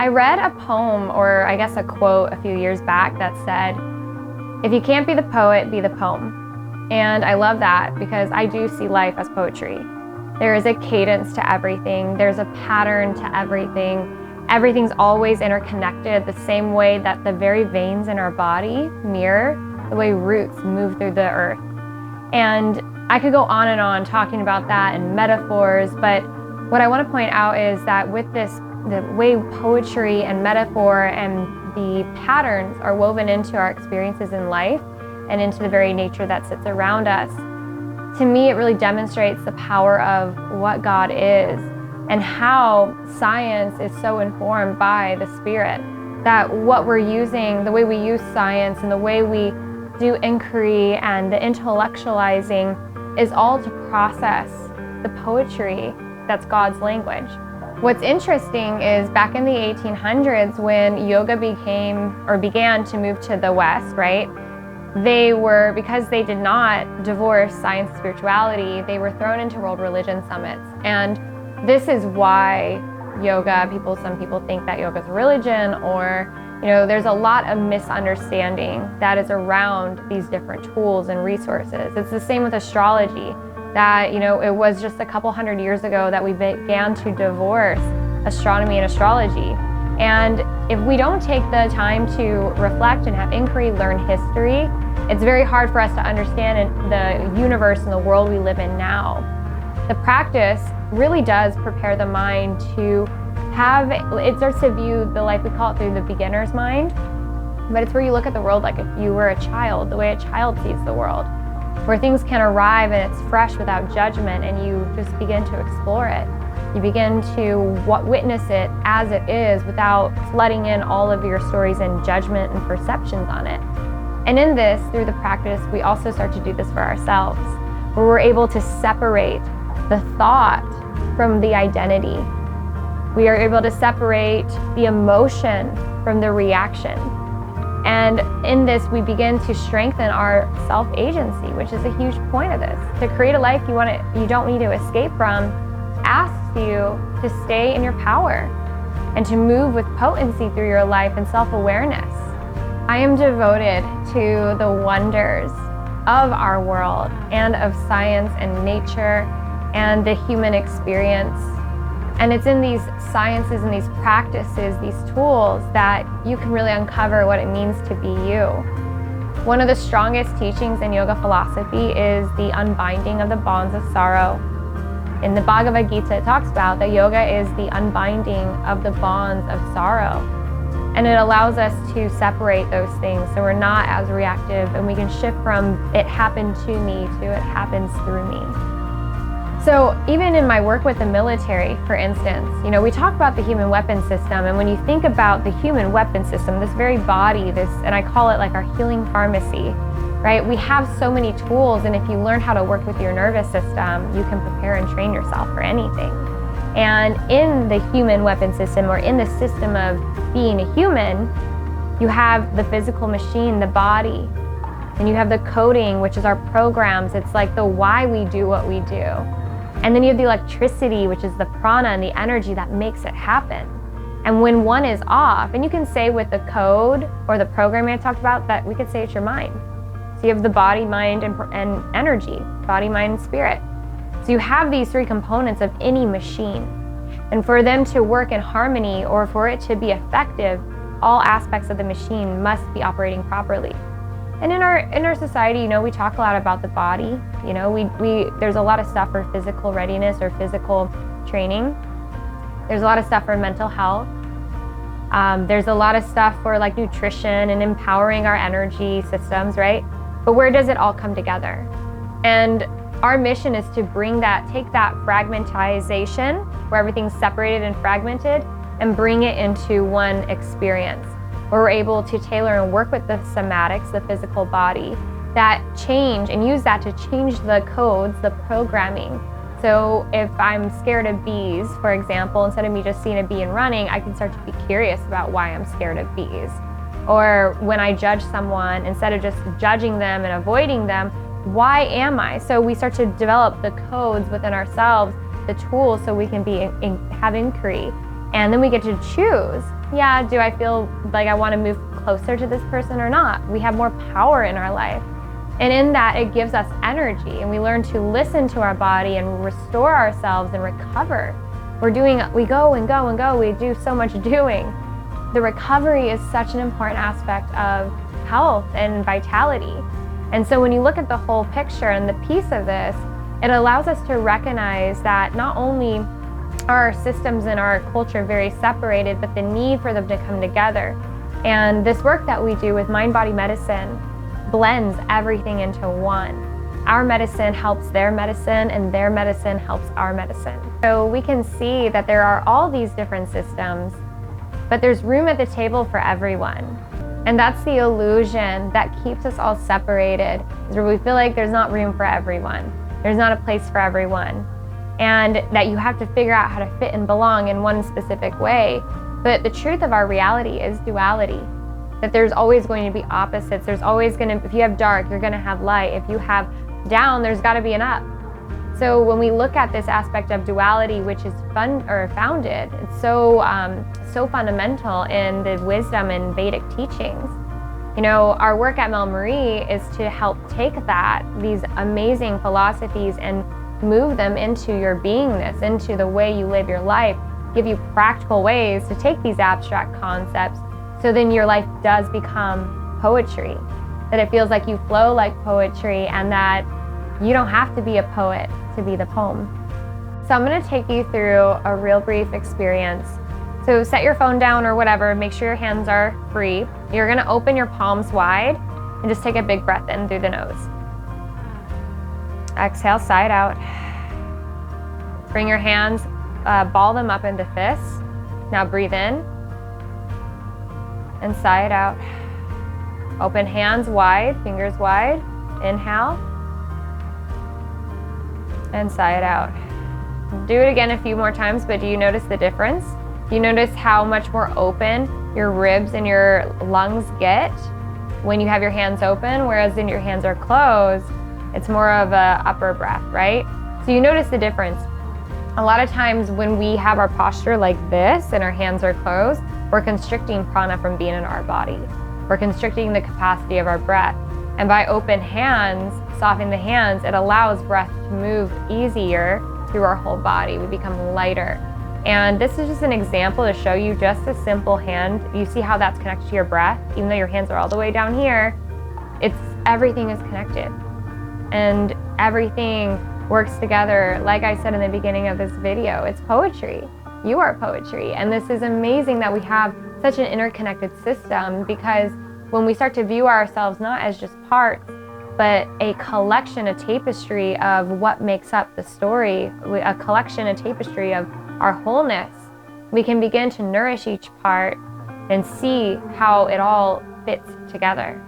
I read a poem, or I guess a quote a few years back that said, "If you can't be the poet, be the poem." And I love that because I do see life as poetry. There is a cadence to everything. There's a pattern to everything. Everything's always interconnected the same way that the very veins in our body mirror the way roots move through the earth. And I could go on and on talking about that and metaphors, but what I want to point out is that with this, the way poetry and metaphor and the patterns are woven into our experiences in life and into the very nature that sits around us, to me it really demonstrates the power of what God is and how science is so informed by the Spirit. That what we're using, the way we use science and the way we do inquiry and the intellectualizing is all to process the poetry that's God's language. What's interesting is back in the 1800s when yoga began to move to the West, right? Because they did not divorce science and spirituality, they were thrown into world religion summits. And this is why yoga, some people think that yoga is a religion, or there's a lot of misunderstanding that is around these different tools and resources. It's the same with astrology, that it was just a couple hundred years ago that we began to divorce astronomy and astrology. And if we don't take the time to reflect and have inquiry, learn history, it's very hard for us to understand the universe and the world we live in now. The practice really does prepare the mind to it starts to view the life, we call it through the beginner's mind, but it's where you look at the world like if you were a child, the way a child sees the world, where things can arrive and it's fresh without judgment, and you just begin to explore it. You begin to witness it as it is without flooding in all of your stories and judgment and perceptions on it. And in this, through the practice, we also start to do this for ourselves, where we're able to separate the thought from the identity. We are able to separate the emotion from the reaction. And in this, we begin to strengthen our self-agency, which is a huge point of this. To create a life you don't need to escape from asks you to stay in your power and to move with potency through your life and self-awareness. I am devoted to the wonders of our world and of science and nature and the human experience. And it's in these sciences and these practices, these tools, that you can really uncover what it means to be you. One of the strongest teachings in yoga philosophy is the unbinding of the bonds of sorrow. In the Bhagavad Gita, it talks about that yoga is the unbinding of the bonds of sorrow. And it allows us to separate those things so we're not as reactive, and we can shift from it happened to me to it happens through me. So even in my work with the military, for instance, we talk about the human weapon system, and when you think about the human weapon system, this very body, and I call it like our healing pharmacy, right? We have so many tools, and if you learn how to work with your nervous system, you can prepare and train yourself for anything. And in the human weapon system, or in the system of being a human, you have the physical machine, the body, and you have the coding, which is our programs. It's like the why we do what we do. And then you have the electricity, which is the prana and the energy that makes it happen. And when one is off, and you can say with the code or the programming I talked about, that we could say it's your mind. So you have the body, mind, and energy, body, mind, and spirit. So you have these three components of any machine. And for them to work in harmony, or for it to be effective, all aspects of the machine must be operating properly. And in our society, we talk a lot about the body. There's a lot of stuff for physical readiness or physical training. There's a lot of stuff for mental health. There's a lot of stuff for like nutrition and empowering our energy systems, right? But where does it all come together? And our mission is to take that fragmentization, where everything's separated and fragmented, and bring it into one experience, where we're able to tailor and work with the somatics, the physical body, that change, and use that to change the codes, the programming. So if I'm scared of bees, for example, instead of me just seeing a bee and running, I can start to be curious about why I'm scared of bees. Or when I judge someone, instead of just judging them and avoiding them, why am I? So we start to develop the codes within ourselves, the tools, so we can have inquiry. And then we get to choose Yeah, do I feel like I want to move closer to this person or not? We have more power in our life. And in that, it gives us energy, and we learn to listen to our body and restore ourselves and recover. We go and go and go. We do so much doing. The recovery is such an important aspect of health and vitality. And so when you look at the whole picture and the piece of this, it allows us to recognize that not only are our systems and our culture very separated, but the need for them to come together. And this work that we do with mind-body medicine blends everything into one. Our medicine helps their medicine, and their medicine helps our medicine. So we can see that there are all these different systems, but there's room at the table for everyone. And that's the illusion that keeps us all separated, is where we feel like there's not room for everyone. There's not a place for everyone. And that you have to figure out how to fit and belong in one specific way. But the truth of our reality is duality. That there's always going to be opposites. There's always going to, if you have dark, you're going to have light. If you have down, there's got to be an up. So when we look at this aspect of duality, which is founded, it's so fundamental in the wisdom and Vedic teachings. You know, our work at MelMarie is to help take these amazing philosophies and move them into your beingness, into the way you live your life, give you practical ways to take these abstract concepts, so then your life does become poetry, that it feels like you flow like poetry, and that you don't have to be a poet to be the poem. So I'm going to take you through a real brief experience. So set your phone down or whatever, make sure your hands are free. You're going to open your palms wide and just take a big breath in through the nose. Exhale, side out. Bring your hands, ball them up into fists. Now breathe in and sigh it out. Open hands wide, fingers wide. Inhale and sigh it out. Do it again a few more times, but do you notice the difference? Do you notice how much more open your ribs and your lungs get when you have your hands open, whereas when your hands are closed, it's more of a upper breath, right? So you notice the difference. A lot of times when we have our posture like this and our hands are closed, we're constricting prana from being in our body. We're constricting the capacity of our breath. And by open hands, softening the hands, it allows breath to move easier through our whole body. We become lighter. And this is just an example to show you just a simple hand. You see how that's connected to your breath? Even though your hands are all the way down here, everything is connected. And everything works together. Like I said in the beginning of this video, it's poetry. You are poetry. And this is amazing that we have such an interconnected system, because when we start to view ourselves not as just parts, but a collection, a tapestry of what makes up the story, a collection, a tapestry of our wholeness, we can begin to nourish each part and see how it all fits together.